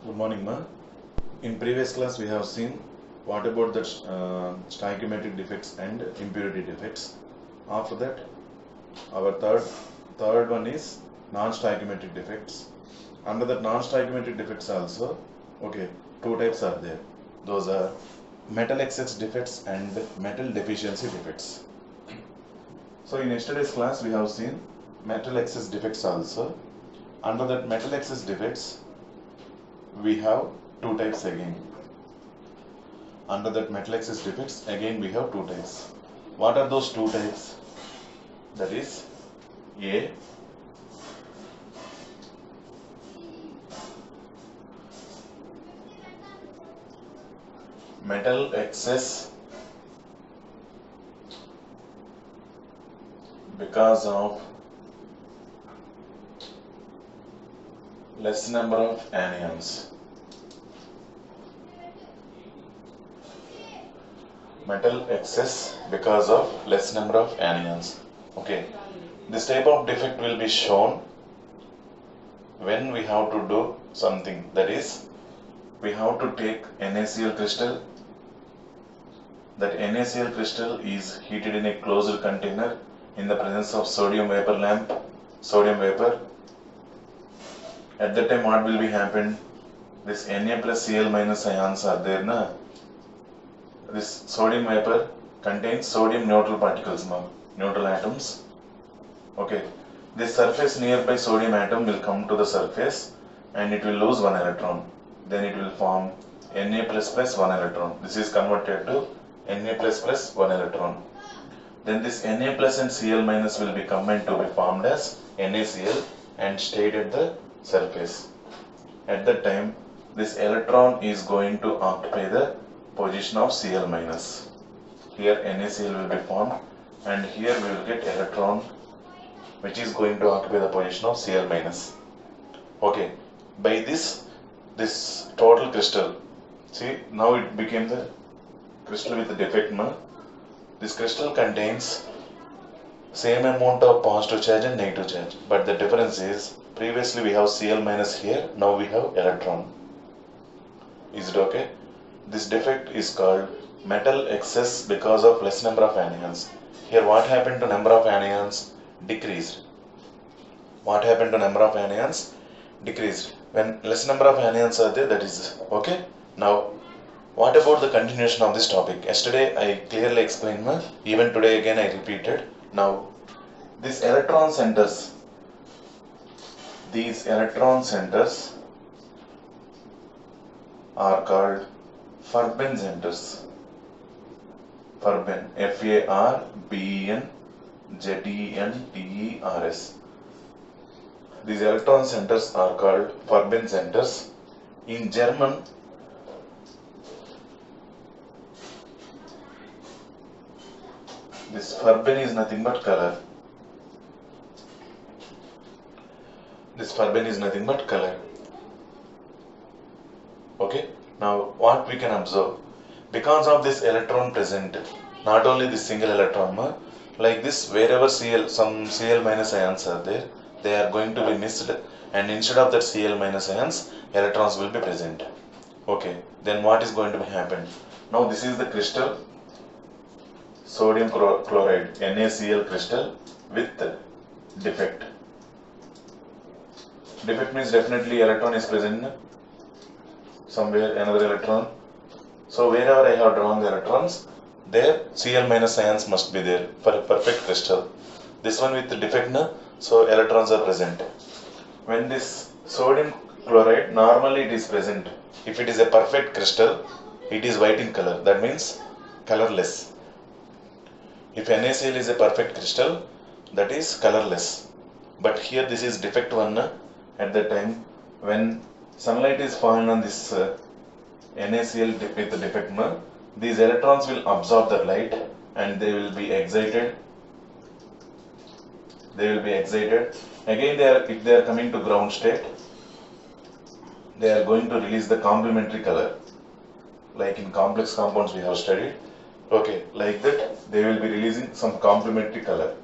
Good morning, ma. In previous class, we have seen what about the stoichiometric defects and impurity defects. After that, our third one is non-stoichiometric defects. Under that non-stoichiometric defects also, okay, two types are there. Those are metal excess defects and metal deficiency defects. So in yesterday's class, we have seen metal excess defects also. Under that metal excess defects, we have two types again. Under that metal excess defects, again we have two types. What are those two types? That is A, metal excess because of less number of anions. Metal excess because of less number of anions. Okay, this type of defect will be shown when we have to do something, that is, we have to take NaCl crystal. That NaCl crystal is heated in a closed container in the presence of sodium vapor lamp, sodium vapor. At that time, what will be happen? This Na plus Cl minus ions are there, na? This sodium vapor contains sodium neutral particles, now neutral atoms. Okay, this surface nearby sodium atom will come to the surface and it will lose one electron. Then it will form Na plus plus one electron. This is converted to Na plus plus one electron. Then this Na plus and Cl minus will be combined to be formed as NaCl and stayed at the surface. At that time, this electron is going to occupy the position of Cl minus. Here NaCl will be formed and here we will get electron which is going to occupy the position of Cl minus. Okay, by this total crystal, see now it became the crystal with the defect. This crystal contains same amount of positive charge and negative charge, but the difference is previously we have Cl minus here, now we have electron. Is it okay? This defect is called metal excess because of less number of anions. Here what happened to number of anions? Decreased. What happened to number of anions? Decreased. When less number of anions are there, that is okay. Now what about the continuation of this topic? Yesterday I clearly explained, even today again I repeated. Now these electron centers are called Farben centers. Farben, F-A-R-B-E-N-Z-E-N-T-E-R-S. These electron centers are called Farben centers. In German, this Farben is nothing but color. This Farben is nothing but color. Okay, now what we can observe? Because of this electron present, not only this single electron, like this, wherever some Cl minus ions are there, they are going to be missed, and instead of that Cl minus ions, electrons will be present. Okay, then what is going to happen? Now this is the crystal, sodium chloride, NaCl crystal with defect. Defect means definitely electron is present somewhere, another electron. So wherever I have drawn the electrons, there Cl minus ions must be there for a perfect crystal. This one with the defect, so electrons are present. When this sodium chloride, normally it is present. If it is a perfect crystal, it is white in color. That means colorless. If NaCl is a perfect crystal, that is colorless. But here this is defect one. At that time, when sunlight is falling on this NaCl with the defect, these electrons will absorb the light and they will be excited. Again, if they are coming to ground state, they are going to release the complementary color. Like in complex compounds we have studied. Okay, like that they will be releasing some complementary color.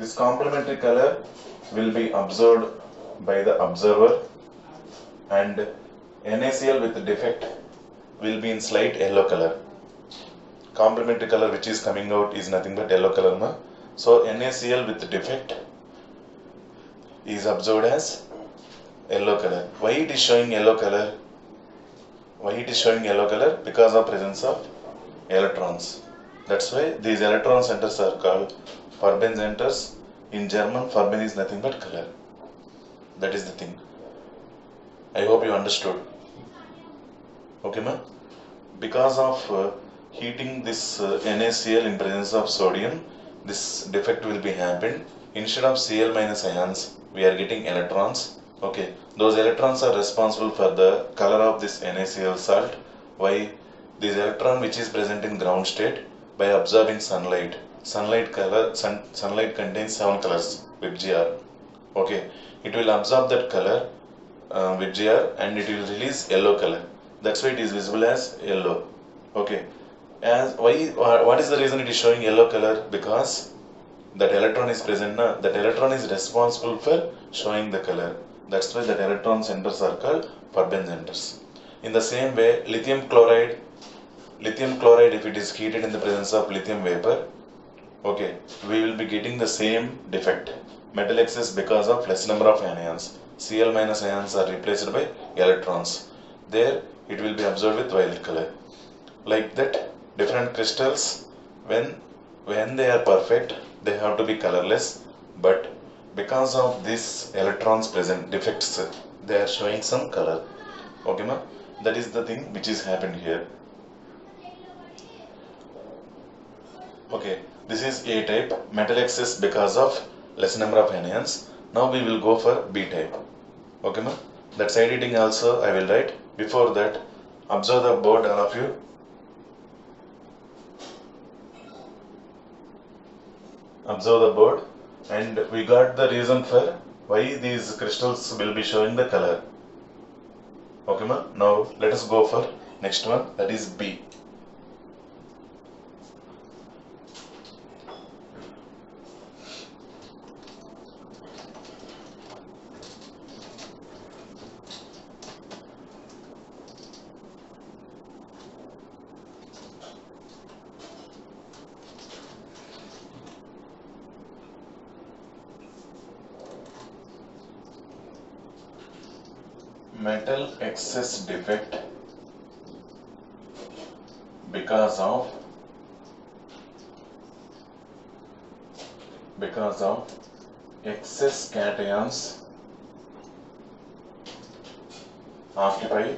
This complementary color will be observed by the observer, and NaCl with defect will be in slight yellow color. Complementary color which is coming out is nothing but yellow color, na? So NaCl with defect is observed as yellow color. Why it is showing yellow color? Why it is showing yellow color? Because of presence of electrons. That's why these electron centers are called Farben centers. In German, Farben is nothing but color. That is the thing. I hope you understood. Okay, ma? Because of heating this NaCl in presence of sodium, this defect will be happened. Instead of Cl minus ions, we are getting electrons. Okay, those electrons are responsible for the color of this NaCl salt. Why? This electron which is present in ground state, by absorbing sunlight. Sunlight contains 7 colors with Gr. Okay, it will absorb that color with Gr and it will release yellow color. That's why it is visible as yellow. Okay, what is the reason it is showing yellow color? Because that electron is present, na? That electron is responsible for showing the color. That's why that electron centers are called Farben centers. In the same way, lithium chloride, if it is heated in the presence of lithium vapor, okay, we will be getting the same defect. Metal excess because of less number of anions. Cl minus ions are replaced by electrons. There it will be observed with violet color. Like that, different crystals, when they are perfect, they have to be colorless, but because of these electrons present defects, they are showing some color. Okay, ma? That is the thing which is happened here. Okay, this is A type, metal excess because of less number of anions. Now we will go for B type. Okay, ma? That side heating also I will write. Before that, observe the board, all of you. Observe the board, and we got the reason for why these crystals will be showing the color. Okay, ma? Now let us go for next one, that is B. Metal excess defect because of excess cations occupy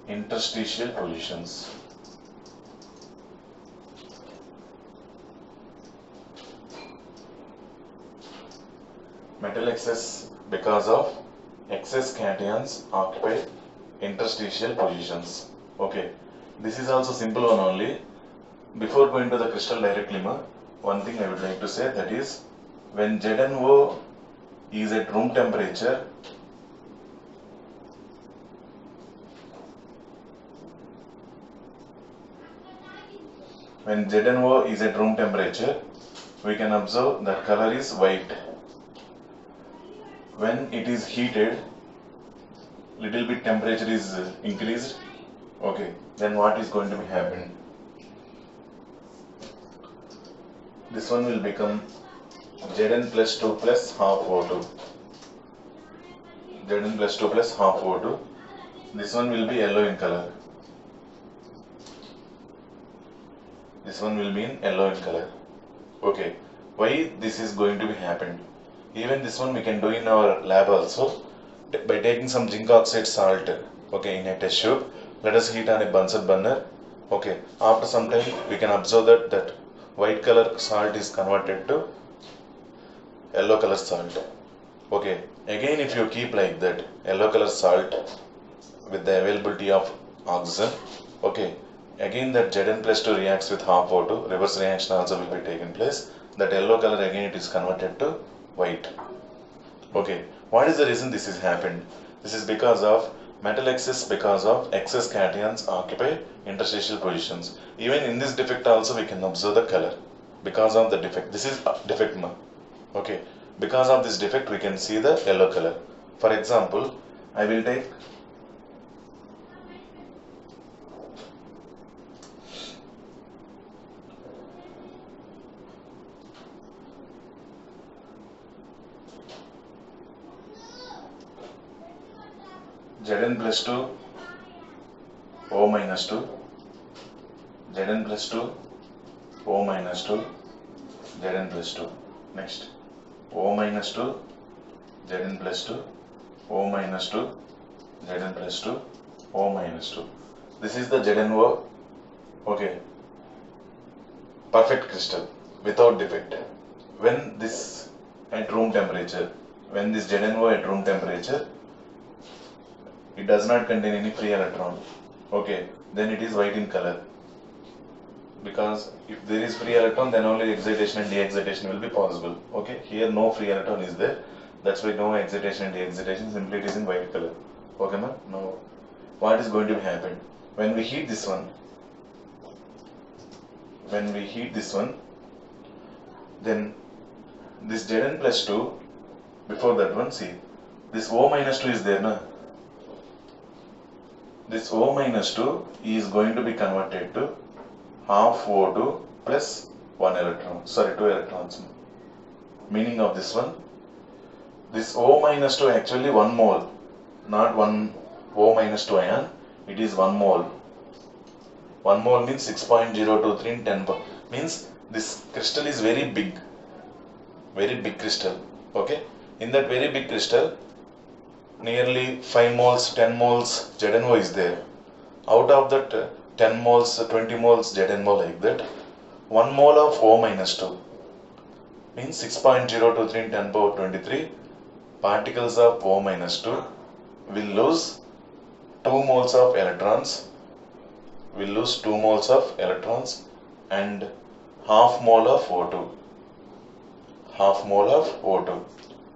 interstitial positions. Metal excess because of excess cations occupy interstitial positions. Okay, this is also simple one only. Before going to the crystal directly, one thing I would like to say, that is, when ZnO is at room temperature, we can observe that color is white. When it is heated, little bit temperature is increased, okay, then what is going to be happen? This one will become Zn plus 2 plus half O2. Zn plus 2 plus half O2. This one will be yellow in color. This one will be in yellow in color. Okay, why this is going to be happened? Even this one we can do in our lab also, by taking some zinc oxide salt, okay, in a test tube. Let us heat on a Bunsen burner. Okay, after some time we can observe that white color salt is converted to yellow color salt. Okay, again if you keep like that, yellow color salt with the availability of oxygen, okay, again that Zn plus 2 reacts with half O2, reverse reaction also will be taken place. That yellow color again it is converted to white. Okay, what is the reason this has happened? This is because of metal excess because of excess cations occupy interstitial positions. Even in this defect also we can observe the color. because of the defect. This is defect now. Okay, because of this defect we can see the yellow color. For example, I will take Zn plus 2 O minus 2, Zn plus 2 O minus 2, Zn plus 2. Next, O minus 2, Zn plus 2, O minus 2, Zn plus 2, O minus 2. This is the ZnO, okay, perfect crystal without defect. When this at room temperature, when this ZnO at room temperature, it does not contain any free electron, okay, then it is white in color. Because if there is free electron, then only excitation and de-excitation will be possible. Okay, here no free electron is there, that's why no excitation and de-excitation, simply it is in white color. Okay, ma'am. Now, what is going to happen when we heat this one? When we heat this one, then this Zn plus 2, before that one, see, this O minus 2 is there, na? This O minus 2 is going to be converted to half O2 plus 1 electron, sorry, 2 electrons. Meaning of this one, this O minus 2 actually 1 mole, not 1 O minus 2 ion, it is 1 mole. 1 mole means 6.023 in 10 power. Means this crystal is very big crystal. Okay, in that very big crystal, nearly 5 moles, 10 moles ZnO is there. Out of that 10 moles, 20 moles ZnO like that, 1 mole of O minus 2 means 6.023 in 10 power 23 particles of O minus 2 will lose 2 moles of electrons, and half mole of O2.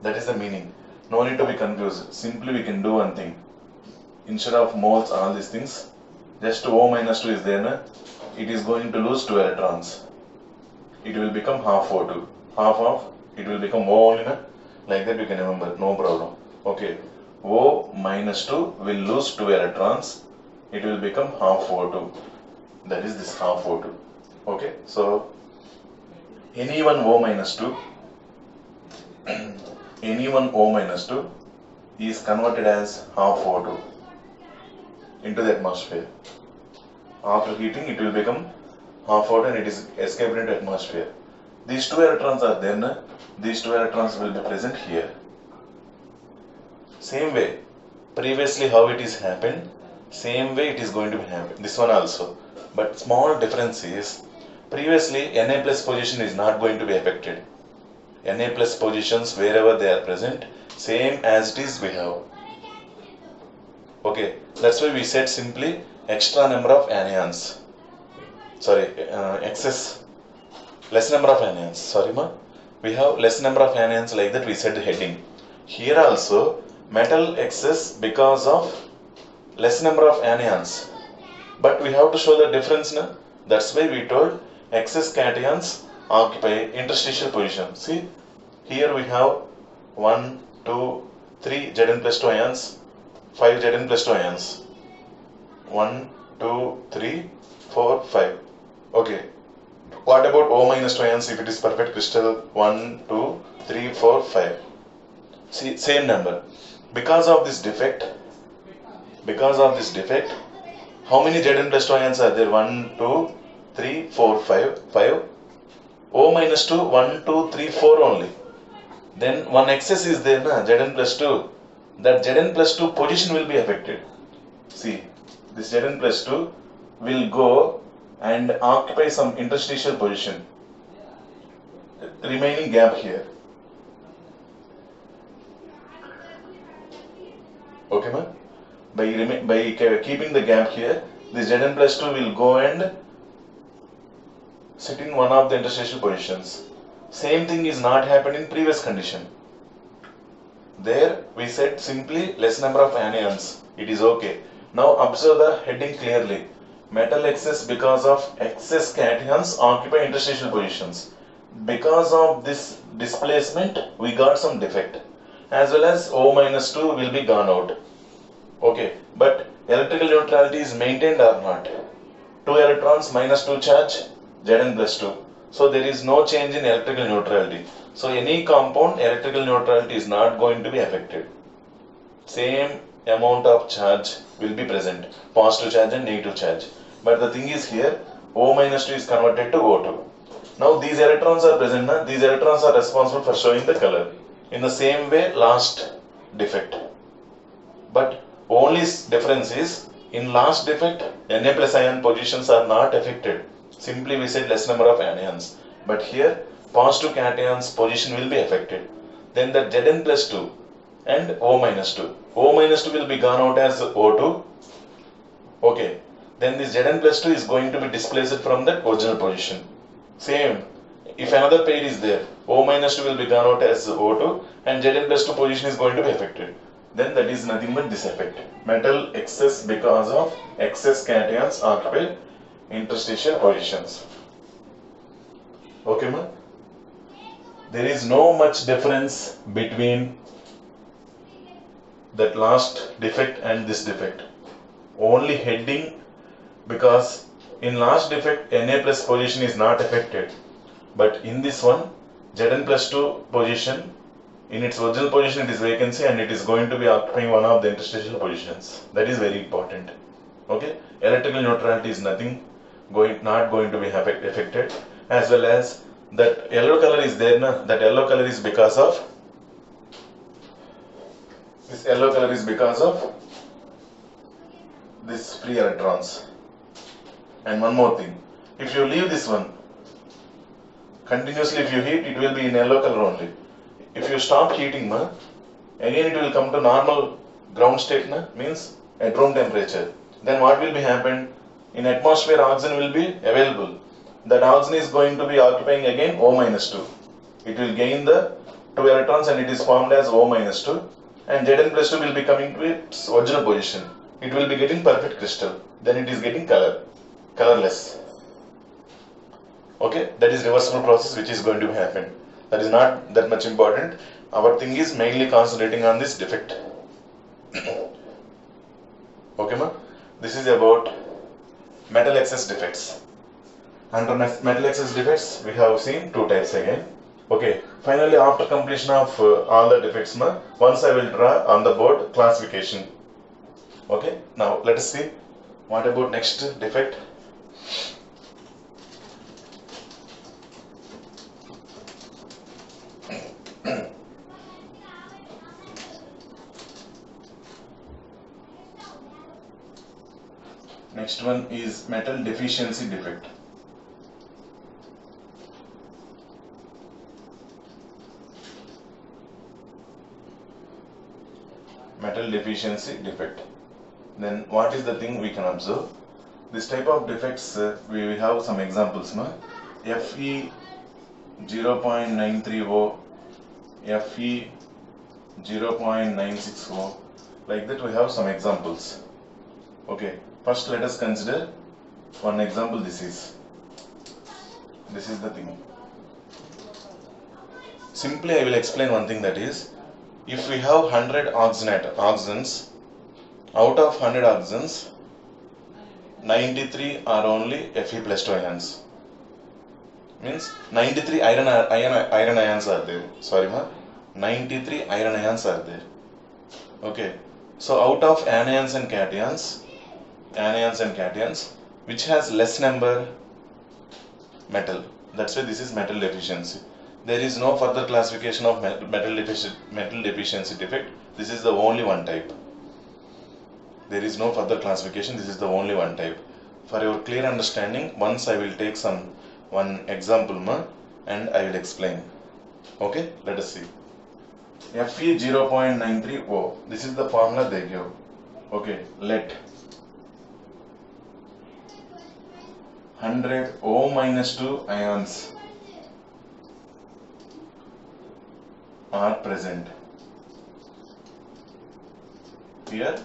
That is the meaning. No need to be confused. Simply we can do one thing. Instead of moles, all these things, just O minus 2 is there, na? It is going to lose 2 electrons. It will become half O2. Half of it will become O only, na? Like that you can remember, no problem. Okay, O minus 2 will lose 2 electrons. It will become half O2. That is this half O2. Okay, so any one O minus 2 is converted as half O2 into the atmosphere. After heating, it will become half O2 and it is escaped into atmosphere. These 2 electrons are there, na? These 2 electrons will be present here. Same way, previously how it is happened, same way it is going to be happen. This one also. But small difference is, previously Na plus position is not going to be affected. Na plus positions wherever they are present, same as it is we have. Okay, that's why we said simply extra number of anions. Sorry, less number of anions. Sorry, ma. We have less number of anions, like that we said the heading. Here also, metal excess because of less number of anions. But we have to show the difference, na? That's why we told excess cations occupy interstitial position. See, here we have 1, 2, 3 Zn plus 2 ions, 5 Zn plus 2 ions. 1, 2, 3, 4, 5. Okay. What about O minus 2 ions if it is perfect crystal? 1, 2, 3, 4, 5. See, same number. Because of this defect, how many Zn plus 2 ions are there? 1, 2, 3, 4, 5. O minus 2, 1, 2, 3, 4 only. Then one excess is there, na? Zn plus 2. That Zn plus 2 position will be affected. See, this Zn plus 2 will go and occupy some interstitial position. Remaining gap here. Okay, ma'am? By keeping the gap here, this Zn plus 2 will go and sit in one of the interstitial positions. Same thing is not happened in previous condition. There we said simply less number of anions. It is okay. Now observe the heading clearly. Metal excess because of excess cations occupy interstitial positions. because of this displacement we got some defect, as well as O minus 2 will be gone out. Okay, but electrical neutrality is maintained or not? 2 electrons minus 2 charge, Zn plus 2. So there is no change in electrical neutrality. So any compound electrical neutrality is not going to be affected. Same amount of charge will be present, positive charge and negative charge. But the thing is here, O minus 2 is converted to O2. Now these electrons are present, these electrons are responsible for showing the color. In the same way, last defect. But only difference is, in last defect, Na plus ion positions are not affected. Simply we said less number of anions. But here, positive cations position will be affected. Then the Zn plus 2 and O minus 2. O minus 2 will be gone out as O2. Okay. Then this Zn plus 2 is going to be displaced from that original position. Same, if another pair is there, O minus 2 will be gone out as O2 and Zn plus 2 position is going to be affected. Then that is nothing but this effect. Metal excess because of excess cations occupy interstitial positions. Okay, ma? There is no much difference between that last defect and this defect. Only heading, because in last defect Na plus position is not affected, but in this one Zn plus 2 position, in its original position it is vacancy and it is going to be occupying one of the interstitial positions. That is very important. Okay, electrical neutrality is not going to be affected, as well as that yellow color is there, that yellow color is because of this free electrons. And one more thing, if you leave this one continuously, if you heat, it will be in yellow color only. If you stop heating, again it will come to normal ground state, means at room temperature. Then what will be happen? In atmosphere oxygen will be available. That oxygen is going to be occupying again O minus 2. It will gain the 2 electrons and it is formed as O minus 2. And Zn plus 2 will be coming to its original position. It will be getting perfect crystal. Then it is getting colorless. Okay, that is reversible process which is going to happen. That is not that much important. Our thing is mainly concentrating on this defect. Okay, ma? This is about metal excess defects. Under metal excess defects, we have seen two types again. Okay, finally after completion of all the defects, once I will draw on the board classification. Okay, now let us see what about next defect. Next one is metal deficiency defect. Metal deficiency defect. Then what is the thing we can observe? This type of defects, we have some examples. Fe 0.930, Fe 0.960, like that we have some examples. Okay, first let us consider one example. This is the thing. Simply I will explain one thing, that is, if we have 100 oxygens, out of 100 oxygens, 93 are only Fe plus 2 ions. Means 93 iron ions are there. 93 iron ions are there. Okay. So out of anions and cations, which has less number? Metal. That's why this is metal deficiency. There is no further classification of metal deficiency defect. This is the only one type. There is no further classification. This is the only one type. For your clear understanding, once I will take one example and I will explain. Okay, let us see. Fe 0.93O. This is the formula they give. Okay, let 100 O minus 2 ions are present. Here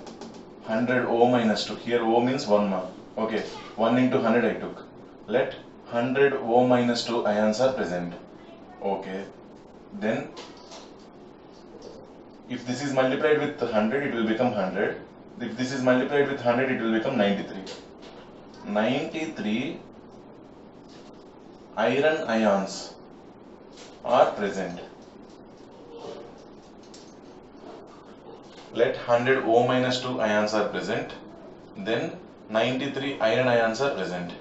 100 O minus 2. Here O means 1 ma. Okay, 1 into 100 I took. Let 100 O minus 2 ions are present. Okay, then if this is multiplied with 100, it will become 100. If this is multiplied with 100, it will become 93. 93 iron ions are present. Let 100 O minus 2 ions are present, then 93 iron ions are present.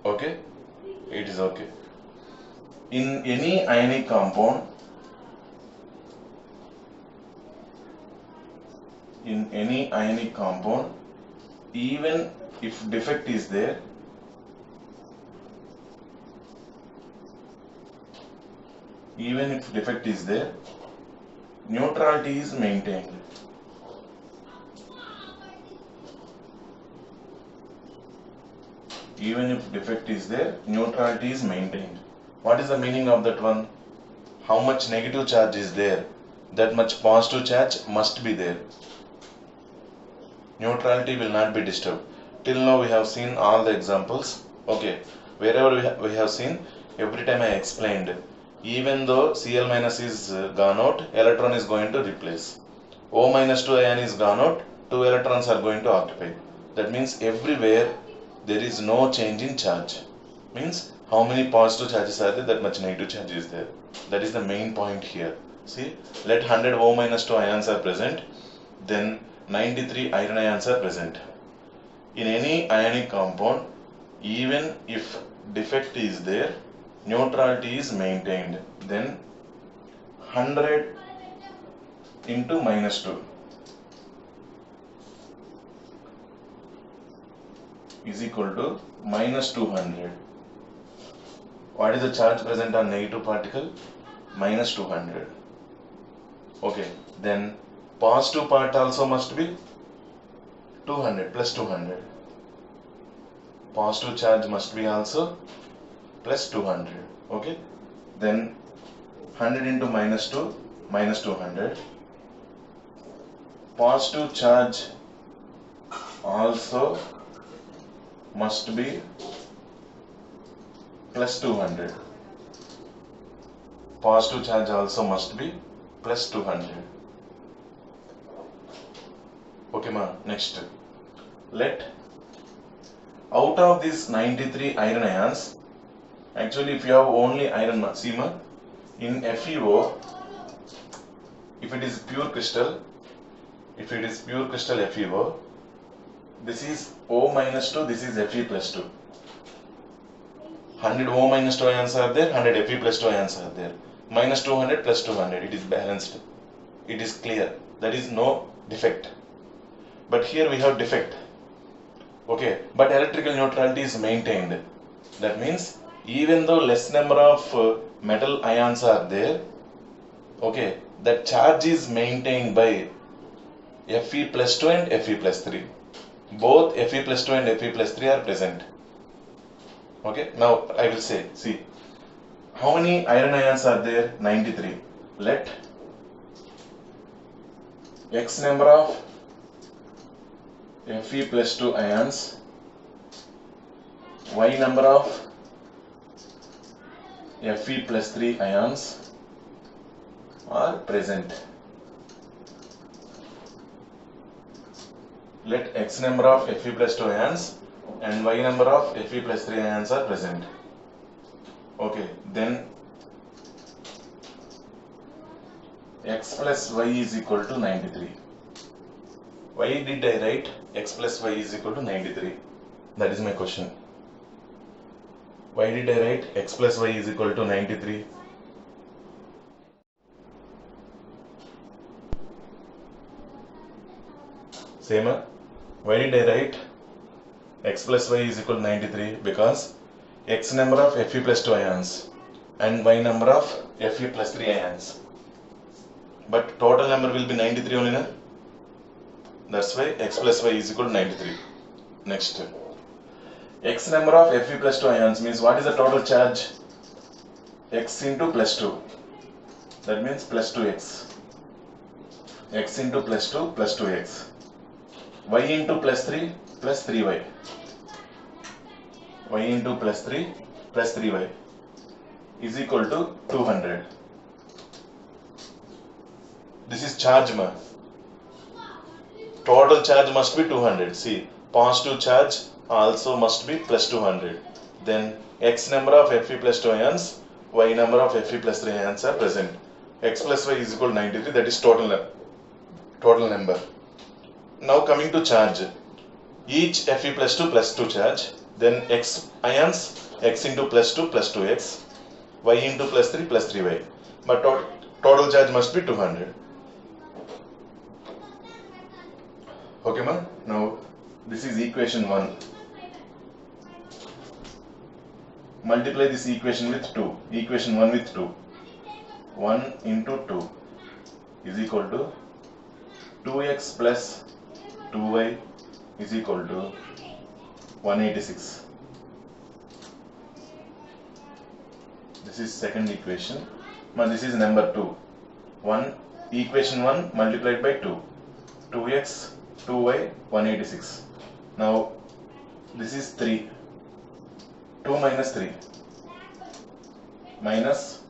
Okay, it is okay. In any ionic compound, even if defect is there, neutrality is maintained. Even if defect is there, neutrality is maintained. What is the meaning of that one? How much negative charge is there, that much positive charge must be there. Neutrality will not be disturbed. Till now we have seen all the examples. Okay, wherever we have seen, every time I explained, even though Cl minus is gone out, electron is going to replace. O minus 2 ion is gone out, 2 electrons are going to occupy. That means everywhere there is no change in charge. Means how many positive charges are there, that much negative charge is there. That is the main point here. See, let 100 O minus 2 ions are present, then 93 iron ions are present. In any ionic compound, even if defect is there, neutrality is maintained. Then 100 into minus 2 is equal to minus 200. What is the charge present on negative particle? Minus 200. Okay, then positive part also must be 200 plus 200. Positive charge must be also plus 200. Okay, then 100 into minus 2, minus 200. Positive charge also must be plus 200. Positive charge also must be plus 200. Okay ma, next. Let out of these 93 iron ions, actually if you have only iron, see ma, in FeO, if it is pure crystal FeO, this is O minus 2, this is Fe plus 2. 100 O minus 2 ions are there, 100 Fe plus 2 ions are there. Minus 200 plus 200, it is balanced. It is clear. There is no defect. But here we have defect. Okay, but electrical neutrality is maintained. That means even though less number of metal ions are there, okay, the charge is maintained by Fe plus 2 and Fe plus 3. Both Fe plus 2 and Fe plus 3 are present. Okay, now I will say, see, how many iron ions are there? 93. Let X number of Fe plus 2 ions, Y number of Fe plus 3 ions are present. Let X number of Fe plus 2 ions and Y number of Fe plus 3 ions are present. Okay, then X plus Y is equal to 93. Why did I write X plus Y is equal to 93? That is my question. Why did I write X plus Y is equal to 93? Same. Why did I write X plus Y is equal to 93? Because X number of Fe plus 2 ions and Y number of Fe plus 3 ions. But total number will be 93 only, na? That's why X plus Y is equal to 93. Next. X number of Fe plus 2 ions means what is the total charge? X into plus 2. That means plus 2x. X into plus 2 plus 2x. Y into plus 3 plus 3y. Y into plus 3 plus 3y. is equal to 200. This is charge ma. Total charge must be 200. See, positive charge also must be plus 200. Then X number of Fe plus 2 ions, Y number of Fe plus 3 ions are present. X plus Y is equal to 93. That is total number. Now coming to charge. Each Fe plus 2 charge. Then X ions, X into plus 2x, Y into plus 3y. But total charge must be 200. Okay, ma? Now this is equation 1. Multiply this equation with 2. Equation 1 with 2. 1 into 2 is equal to 2x plus 2y is equal to 186. This is second equation. Now this is number 2. Equation 1 multiplied by 2. 2x, 2y, 186. Now this is 3. 2 minus 3. Minus,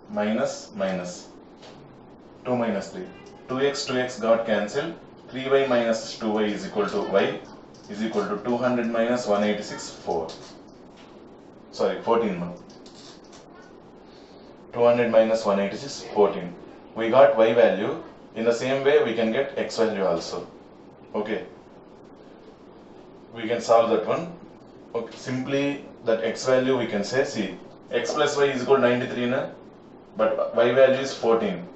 2 minus 3. 2x got cancelled. 3y minus 2y is equal to y is equal to 200 minus 186, 4. Sorry, 14. 200 minus 186, 14. We got y value. In the same way, we can get x value also. Okay. We can solve that one. Okay. Simply that x value we can say, see, x plus y is equal to 93, na? But y value is 14.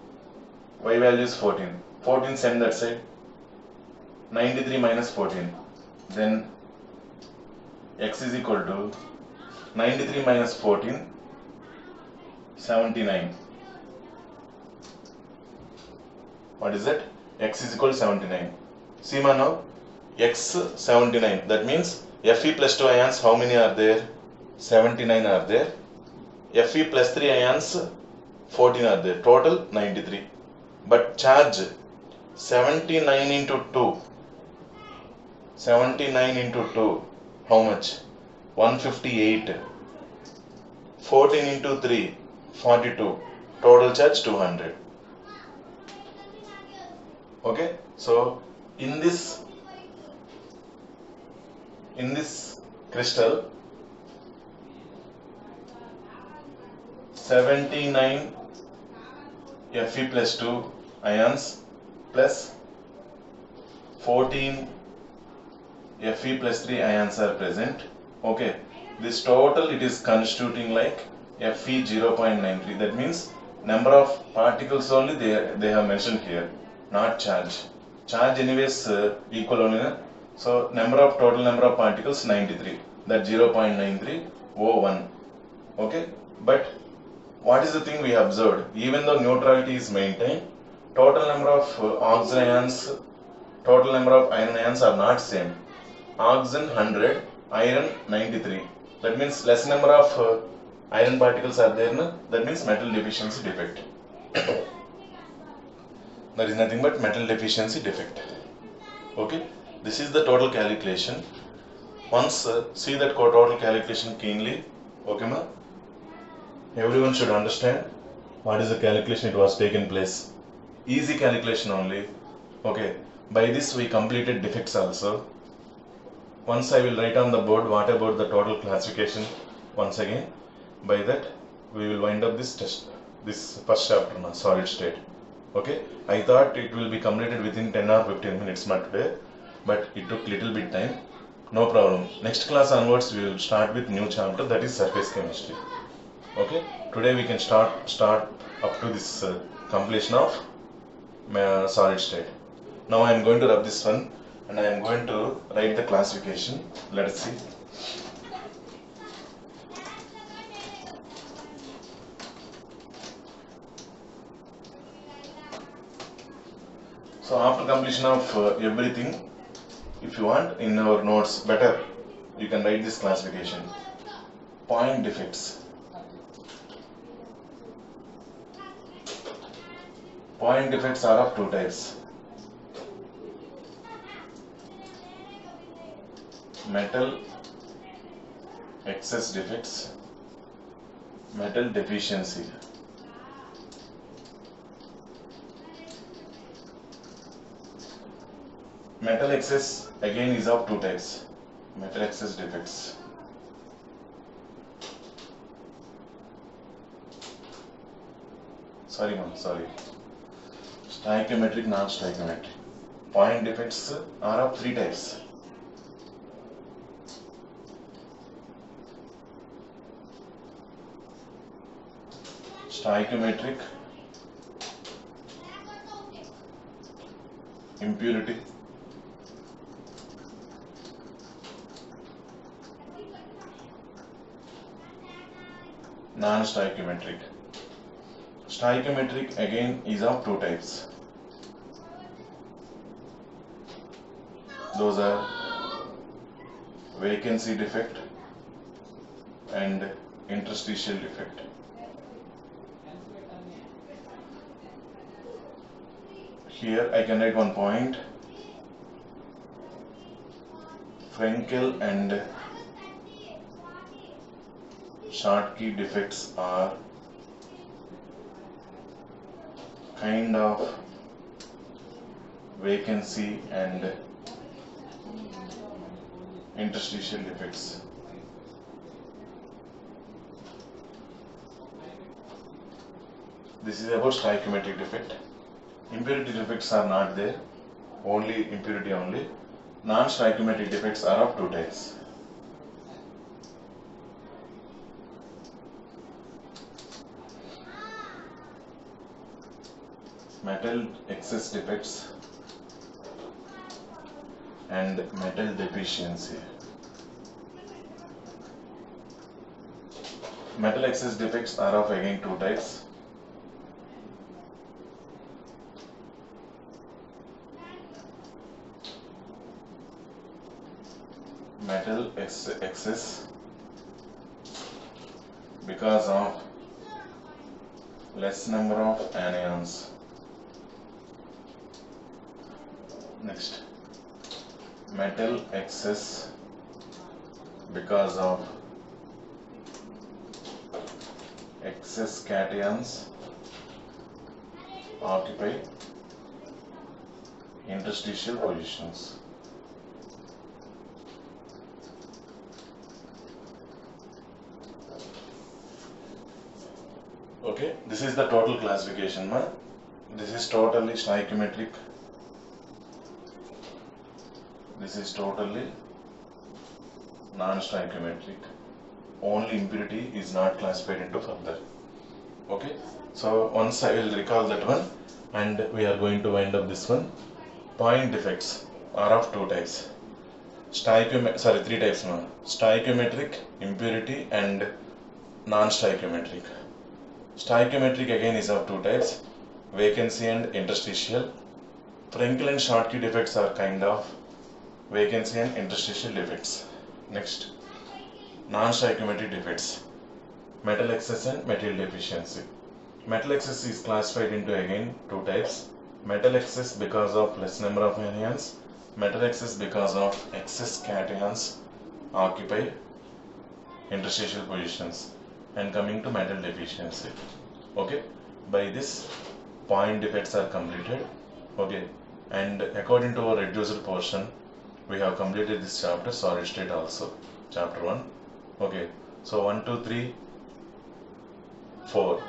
Y value is 14. 14 send that side. 93 minus 14. Then x is equal to 93 minus 14, 79. What is that? X is equal to 79. See ma now, x 79. That means Fe plus 2 ions, how many are there? 79 are there. Fe plus 3 ions, 14 are there. Total 93. But charge 79 into 2. 79 into 2. How much? 158. 14 into 3. 42. Total charge 200. Okay. So in this crystal, 79 Fe plus 2 ions plus 14 Fe plus 3 ions are present. Okay. This total it is constituting like Fe 0.93. That means number of particles only they have mentioned here, not charge. Charge anyways equal only. So total number of particles 93. That 0.9301. Okay. But what is the thing we observed? Even though neutrality is maintained, total number of oxygen ions, total number of iron ions are not same. Oxygen 100, iron 93. That means less number of iron particles are there. No? That means metal deficiency defect. There is nothing but metal deficiency defect. Okay. This is the total calculation. Once see that total calculation keenly. Okay, ma? Everyone should understand what is the calculation it was taken place. Easy calculation only. Okay. By this we completed defects also. Once I will write on the board what about the total classification once again. By that we will wind up this test, this first chapter now, solid state. Okay. I thought it will be completed within 10 or 15 minutes today, but it took little bit time. No problem. Next class onwards we will start with new chapter, that is surface chemistry. Okay. Today we can start up to this completion of solid state. Now I am going to rub this one and I am going to write the classification. Let us see. So after completion of everything, if you want in our notes better, you can write this classification. Point defects. Point defects are of two types. Metal excess defects metal deficiency. Metal excess again is of two types. Metal excess defects. Sorry. Stoichiometric, non-stoichiometric. Point defects are of three types. Stoichiometric, impurity, non-stoichiometric. Stoichiometric again is of two types. Those are vacancy defect and interstitial defect. Here I can write one point. Frenkel and Schottky defects are kind of vacancy and interstitial defects. This is about stoichiometric defect. Impurity defects are not there, only impurity only. Non-stoichiometric defects are of two types. Metal excess defects and metal deficiency. Metal excess defects are of again two types. Metal excess because of less number of anions. Next, metal excess because of excess cations occupy interstitial positions. Okay, this is the total classification. This is totally stoichiometric. This is totally non-stoichiometric. Only impurity is not classified into further. Okay, so once I will recall that one, and we are going to wind up this one. Point defects are of two types. Three types now. Stoichiometric, impurity, and non-stoichiometric. Stoichiometric again is of two types, vacancy and interstitial. Frenkel and Schottky defects are kind of vacancy and interstitial defects. Next, non-stoichiometric defects, metal excess and metal deficiency. Metal excess is classified into again two types. Metal excess because of less number of anions, metal excess because of excess cations occupy interstitial positions. And coming to metal deficiency. Okay, by this point defects are completed. Okay, and according to our reduced portion, we have completed this chapter, solid state also, chapter 1. Okay, so 1, 2, 3, 4.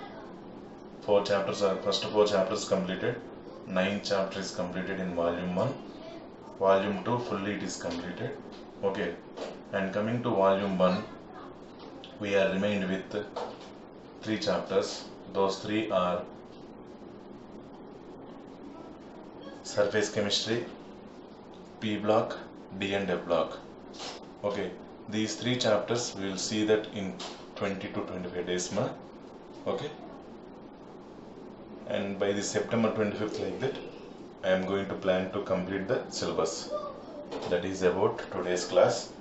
4 chapters are, first 4 chapters completed. 9 chapter is completed in volume 1. Volume 2 fully it is completed. Okay, and coming to volume 1, we are remained with 3 chapters. Those 3 are surface chemistry, P block, D and F block. Okay, these 3 chapters we will see that in 20 to 25 days. Okay, and by the September 25th like that, I am going to plan to complete the syllabus. That is about today's class.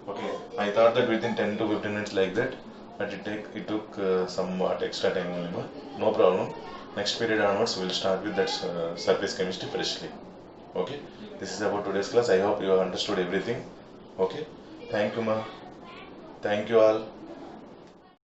Okay, I thought that within 10 to 15 minutes like that, but it took somewhat extra time. No problem. Next period onwards, we will start with that surface chemistry freshly. Okay, this is about today's class. I hope you have understood everything. Okay, thank you, ma. Thank you all.